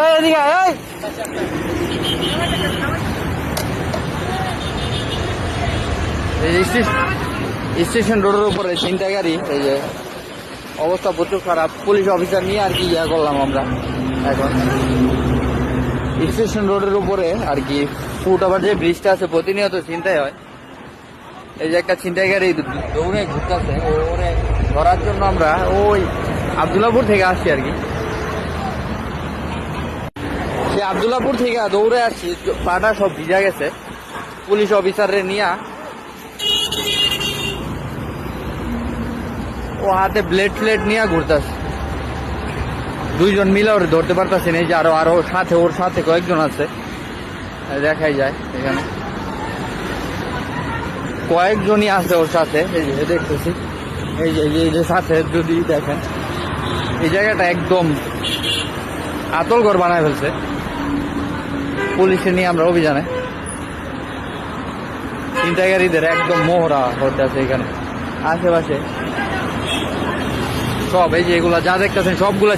এদিকে স্টেশন রোডের উপরে ছিনতাইকারী, এই যে অবস্থা প্রচুর খারাপ। পুলিশ অফিসার নিয়ে আর কি ইয়া করলাম আমরা এখন স্টেশন রোডের উপরে আর কি। ফুট ওভার যে ব্রিজটা আছে প্রতিনিয়ত ছিনতাই হয়। এই যে একটা ছিনতাইকারী দৌড়ে ঘুরতেছে, ওরে ধরার জন্য আমরা ওই আবদুল্লাপুর থেকে আসছি আর কি। সে আবদুল্লাপুর থেকে দৌড়ে আসছি, পাটা সব ভিজা গেছে। পুলিশ অফিসারে নিয়ে ও হাতে ব্লেড ফ্লেড নিয়ে ঘুরতেছে। দুইজন মিলে ওর ধরতে পারতেছে না। এই যে আরো সাথে ওর সাথে কয়েকজন আছে, দেখাই যায় এখানে কয়েকজনই আছে ওর সাথে। এই যে দেখতেছি, এই যে সাথে যদি দেখেন এই জায়গাটা একদম আতলঘর বানায় ফেলছে। পুলিশে নিয়ে আমরা অভিযানে ছিনতাইকারীদের একদম মোহরা হতে আছে এখানে আশেপাশে সব। এই যে এগুলা যা দেখতেছেন সবগুলা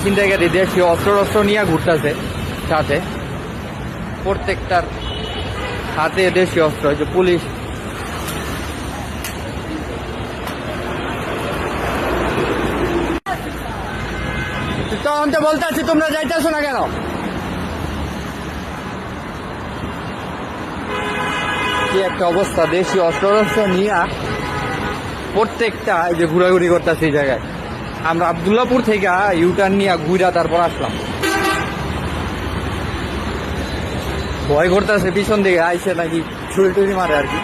ছিনতাইকারী দেশীয় অস্ত্র নিয়ে ঘুরতেছে সাথে। প্রত্যেকটার হাতে দেশীয় অস্ত্র। যে পুলিশ তখন তো বলতে আছি তোমরা যাইতেছো না কেন? কি একটা অবস্থা, দেশীয় অস্ত্র নিয়ে প্রত্যেকটা এই যে ঘোরাঘুরি করতেছে এই জায়গায়। আমরা আবদুল্লাপুর থেকে ইউটার্ন নিয়ে ঘুরা তারপর আসলাম। ভয় করতেছে, পিছন দিকে আইসে নাকি ছুরি টুরি মারে আর কি।